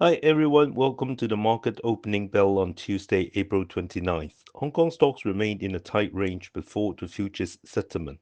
Hi everyone, welcome to the market opening bell on Tuesday, April 29th. Hong Kong stocks remained in a tight range before the futures settlement,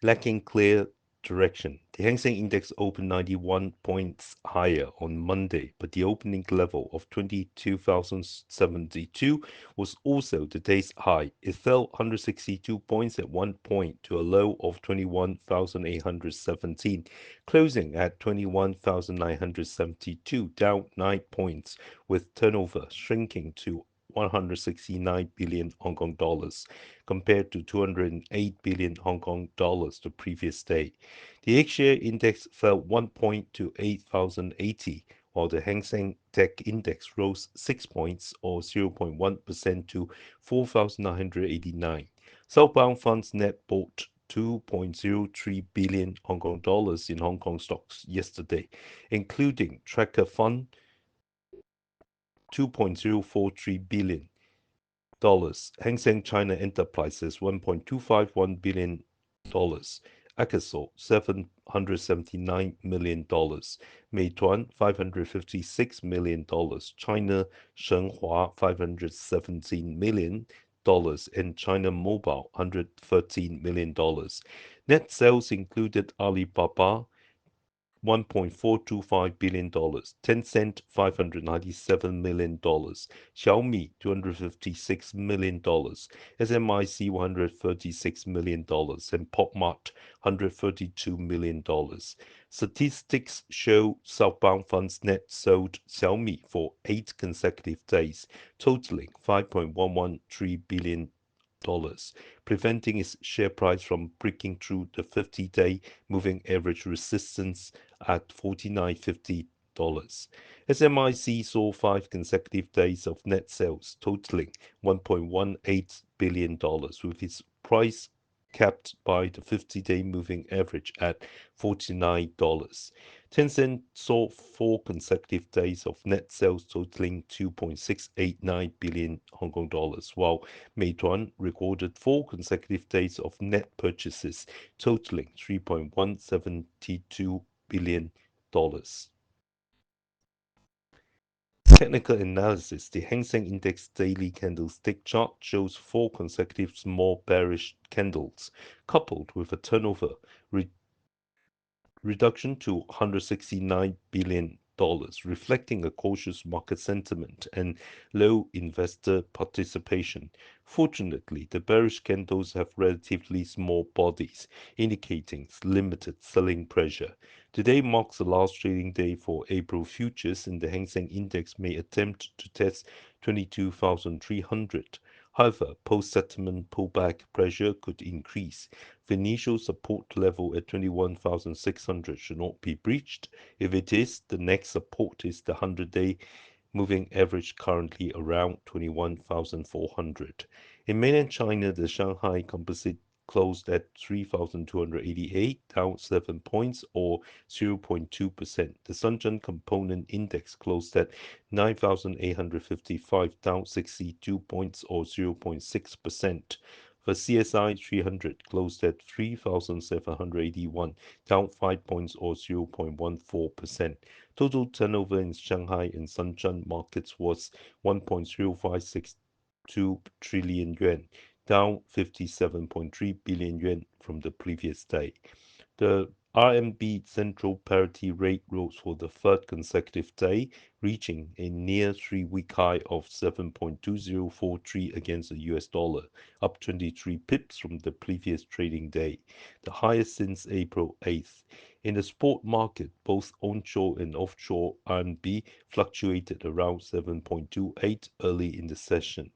lacking clear direction. The Hang Seng Index opened 91 points higher on Monday, but the opening level of 22,072 was also the day's high. It fell 162 points at one point to a low of 21,817, closing at 21,972, down 9 points, with turnover shrinking to 169 billion Hong Kong dollars compared to 208 billion Hong Kong dollars the previous day. The H-share index fell 1 point to 8,080, while the Hang Seng Tech Index rose 6 points or 0.1% to 4,989. Southbound funds net bought 2.03 billion Hong Kong dollars in Hong Kong stocks yesterday, including Tracker Fund 2.043 billion dollars, Hang Seng China Enterprises $1.251 billion, Akasol $779 million, Meituan $556 million, China Shenhua $517 million, and China Mobile $113 million. Net sales included Alibaba $1.425 billion, Tencent $597 million, Xiaomi $256 million, SMIC $136 million, and PopMart $132 million. Statistics show southbound funds net sold Xiaomi for 8 consecutive days, totaling $5.113 billion, preventing its share price from breaking through the 50-day moving average resistance at $49.50. SMIC saw 5 consecutive days of net sales totaling $1.18 billion, with its price capped by the 50-day moving average at $49. Tencent saw 4 consecutive days of net sales totaling 2.689 billion Hong Kong dollars, while Meituan recorded 4 consecutive days of net purchases totaling $3.172 billion. Technical analysis: the Hang Seng Index daily candlestick chart shows 4 consecutive small bearish candles, coupled with a turnover re reduction to $169 billion, reflecting a cautious market sentiment and low investor participation. Fortunately, the bearish candles have relatively small bodies, indicating limited selling pressure. Today marks the last trading day for April futures, and the Hang Seng Index may attempt to test 22,300. However, post-settlement pullback pressure could increase. The initial support level at 21,600 should not be breached. If it is, the next support is the 100-day moving average, currently around 21,400. In mainland China, the Shanghai Composite closed at 3,288, down 7 points or 0.2%. The Shenzhen Component Index closed at 9,855, down 62 points or 0.6%. The CSI 300 closed at 3,781, down 5 points or 0.14%. Total turnover in Shanghai and Shenzhen markets was 1.0562 trillion yuan, down 57.3 billion yuan from the previous day. The RMB central parity rate rose for the third consecutive day, reaching a near 3-week high of 7.2043 against the US dollar, up 23 pips from the previous trading day, the highest since April 8th. In the spot market, both onshore and offshore RMB fluctuated around 7.28 early in the session.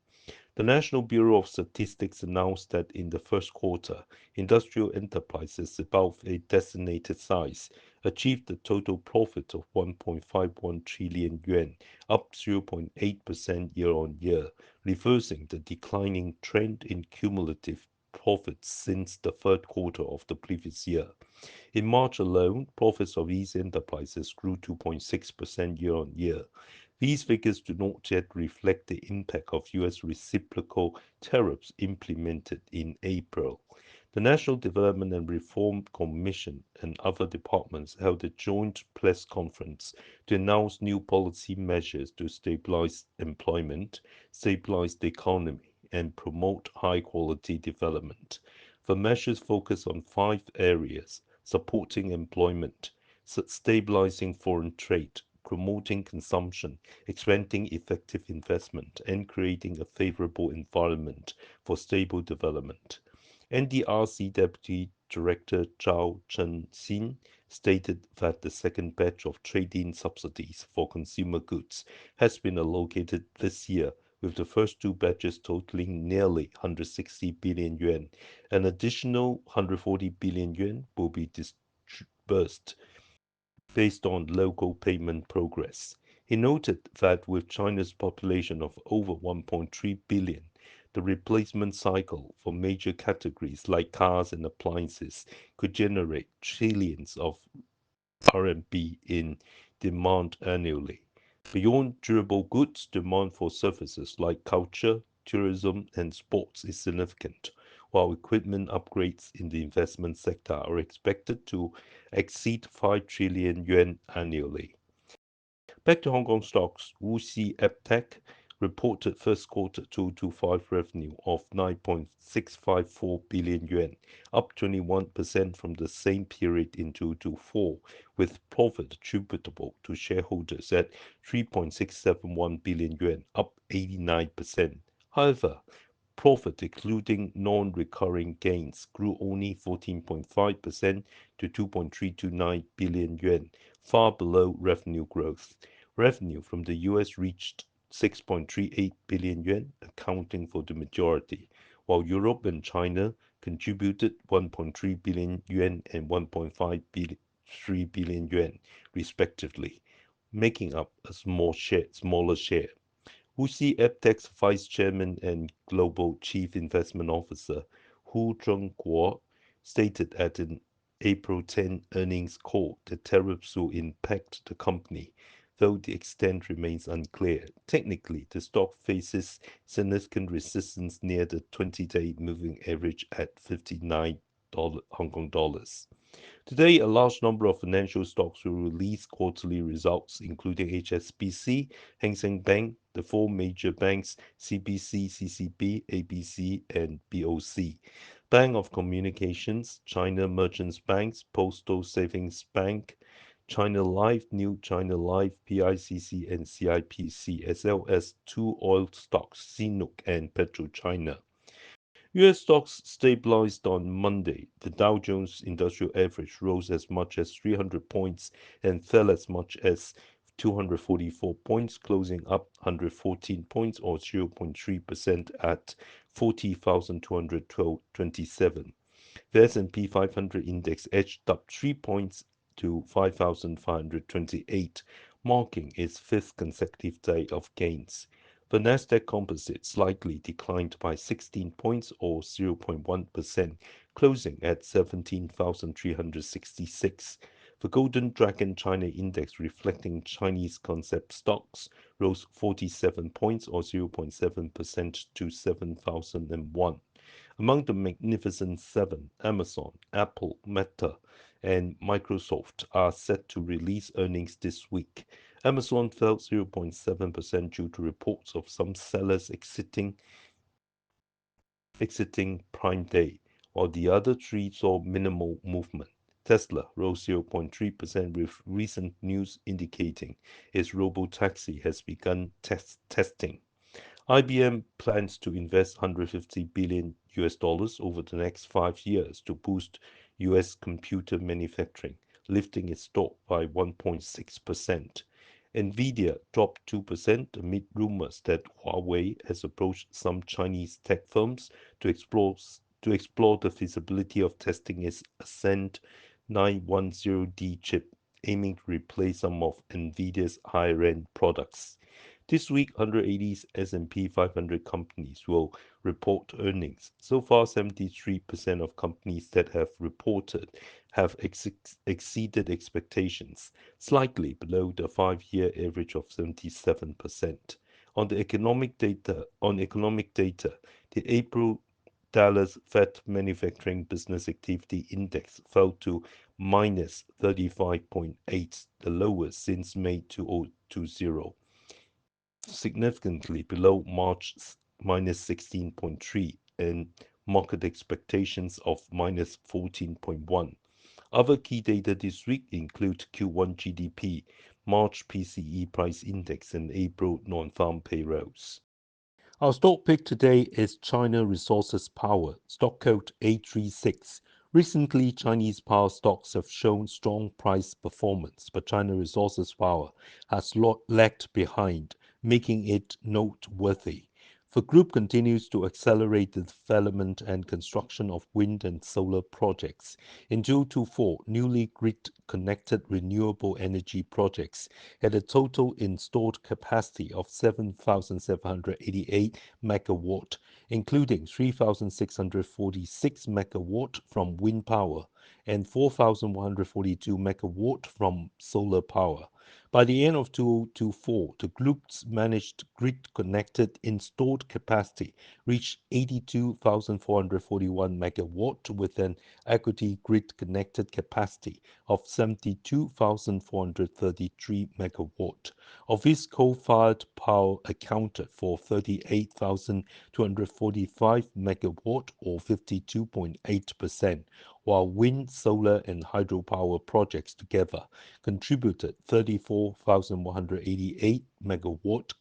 The National Bureau of Statistics announced that in the first quarter, industrial enterprises above a designated size achieved a total profit of 1.51 trillion yuan, up 0.8% year-on-year, reversing the declining trend in cumulative profits since the third quarter of the previous year. In March alone, profits of these enterprises grew 2.6% year-on-year. These figures do not yet reflect the impact of US reciprocal tariffs implemented in April. The National Development and Reform Commission and other departments held a joint press conference to announce new policy measures to stabilize employment, stabilize the economy, and promote high-quality development. The measures focus on five areas: supporting employment, stabilizing foreign trade, promoting consumption, expanding effective investment, and creating a favorable environment for stable development. NDRC Deputy Director Zhao Chengxin stated that the second batch of trade-in subsidies for consumer goods has been allocated this year, with the first two batches totaling nearly 160 billion yuan. An additional 140 billion yuan will be disbursed based on local payment progress. He noted that with China's population of over 1.3 billion, the replacement cycle for major categories like cars and appliances could generate trillions of RMB in demand annually. Beyond durable goods, demand for services like culture, tourism, and sports is significant, while equipment upgrades in the investment sector are expected to exceed 5 trillion yuan annually. Back to Hong Kong stocks, Wuxi AppTec reported first quarter 2025 revenue of 9.654 billion yuan, up 21% from the same period in 2024, with profit attributable to shareholders at 3.671 billion yuan, up 89%. However, profit excluding non-recurring gains grew only 14.5% to 2.329 billion yuan, far below revenue growth. Revenue from the US reached 6.38 billion yuan, accounting for the majority, while Europe and China contributed 1.3 billion yuan and 1.53 billion yuan, respectively, making up a smaller share. Wuxi AppTec's Vice Chairman and Global Chief Investment Officer Hu Zhengguo stated at an April 10 earnings call that tariffs will impact the company, though the extent remains unclear. Technically, the stock faces significant resistance near the 20-day moving average at 59 Hong Kong dollars. Today, a large number of financial stocks will release quarterly results, including HSBC, Hang Seng Bank, the four major banks, CBC, CCB, ABC, and BOC, Bank of Communications, China Merchants Bank, Postal Savings Bank, China Life, New China Life, PICC, and CIPC, as well as two oil stocks, CNOOC and PetroChina. US stocks stabilized on Monday. The Dow Jones Industrial Average rose as much as 300 points and fell as much as 244 points, closing up 114 points or 0.3% at 40,227. The S&P 500 index edged up 3 points to 5,528, marking its fifth consecutive day of gains. The Nasdaq Composite slightly declined by 16 points or 0.1%, closing at 17,366. The Golden Dragon China Index, reflecting Chinese concept stocks, rose 47 points or 0.7% to 7,001. Among the Magnificent Seven, Amazon, Apple, Meta, and Microsoft are set to release earnings this week. Amazon fell 0.7% due to reports of some sellers exiting Prime Day, while the other three saw minimal movement. Tesla rose 0.3% with recent news indicating its robotaxi has begun testing. IBM plans to invest 150 billion US dollars over the next 5 years to boost US computer manufacturing, lifting its stock by 1.6%. Nvidia dropped 2% amid rumors that Huawei has approached some Chinese tech firms to explore the feasibility of testing its Ascend 910D chip, aiming to replace some of Nvidia's higher-end products. This week, 180 S&P 500 companies will report earnings. So far, 73% of companies that have reported have exceeded expectations, slightly below the 5-year average of 77%. On economic data, the April Dallas Fed Manufacturing Business Activity Index fell to minus 35.8, the lowest since May 2020, significantly below March's minus 16.3 and market expectations of minus 14.1. Other key data this week include Q1 GDP, March PCE price index, and April non-farm payrolls. Our stock pick today is China Resources Power, stock code A36. Recently, Chinese power stocks have shown strong price performance, but China Resources Power has lagged behind, making it noteworthy. The group continues to accelerate the development and construction of wind and solar projects. In 2024, newly grid-connected renewable energy projects had a total installed capacity of 7,788 megawatt, including 3,646 megawatt from wind power and 4,142 megawatt from solar power. By the end of 2024, the group's managed grid-connected installed capacity reached 82,441 megawatt with an equity grid-connected capacity of 72,433 megawatt. Of this, coal-fired power accounted for 38,245 megawatt or 52.8%, while wind, solar, and hydropower projects together contributed 34,188 megawatt,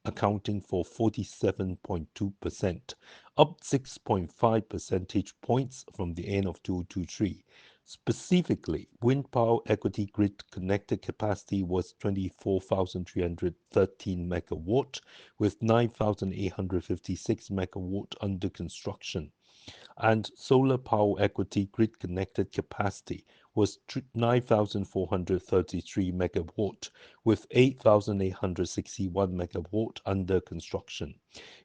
accounting for 47.2%, up 6.5 percentage points from the end of 2023. Specifically, wind power equity grid connected capacity was 24,313 megawatt, with 9,856 megawatt under construction, and solar power equity grid connected capacity was 9,433 megawatt, with 8,861 megawatt under construction.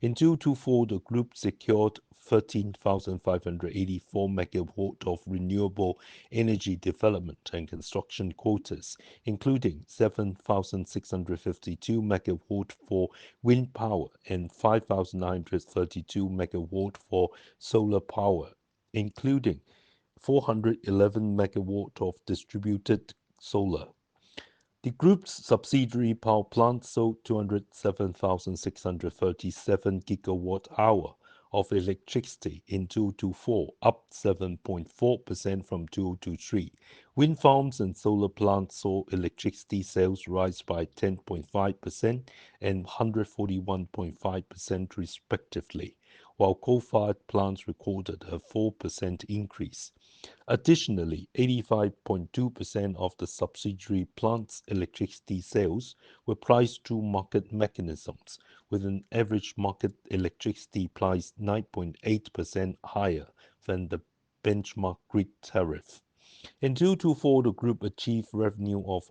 In 2024, the group secured 13,584 megawatt of renewable energy development and construction quotas, including 7,652 megawatt for wind power and 5,932 megawatt for solar power, including 411 megawatt of distributed solar. The group's subsidiary power plant sold 207,637 gigawatt-hour of electricity in 2024, up 7.4% from 2023. Wind farms and solar plants saw electricity sales rise by 10.5% and 141.5% respectively, while coal-fired plants recorded a 4% increase. Additionally, 85.2% of the subsidiary plant's electricity sales were priced through market mechanisms, with an average market electricity price 9.8% higher than the benchmark grid tariff. In 2024, the group achieved revenue of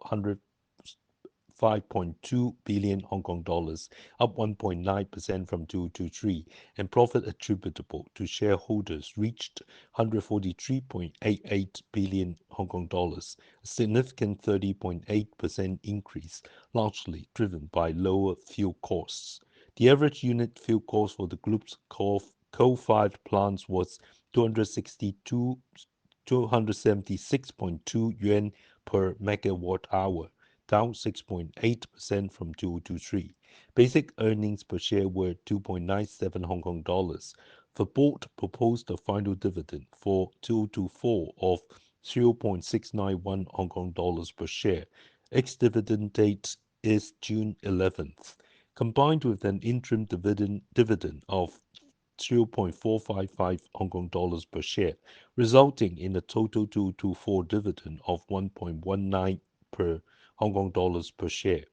5.2 billion Hong Kong dollars, up 1.9% from 2023, and profit attributable to shareholders reached 143.88 billion Hong Kong dollars, a significant 30.8% increase, largely driven by lower fuel costs. The average unit fuel cost for the group's coal-fired plants was 276.2 yuan per megawatt hour, down 6.8% from 2023. Basic earnings per share were 2.97 Hong Kong dollars. The board proposed a final dividend for 2024 of 0.691 Hong Kong dollars per share. Ex-dividend date is June 11th. Combined with an interim dividend of 0.455 Hong Kong dollars per share, resulting in a total 2024 dividend of 1.19 per Hong Kong dollars per share,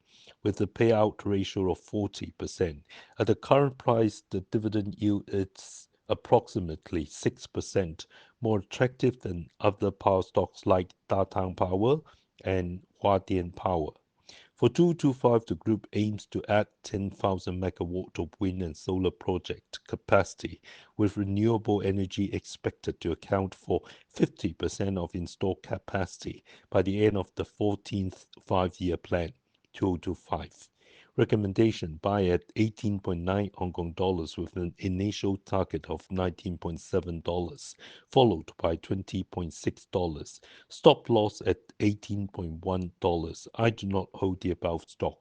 with a payout ratio of 40%. At the current price, the dividend yield is approximately 6%, more attractive than other power stocks like Datang Power and Huadian Power. For 2025, the group aims to add 10,000 megawatt of wind and solar project capacity, with renewable energy expected to account for 50% of installed capacity by the end of the 14th five-year plan, 2025. Recommendation: buy at 18.9 Hong Kong dollars with an initial target of $19.7, followed by $20.6. Stop loss at $18.1. I do not hold the above stock.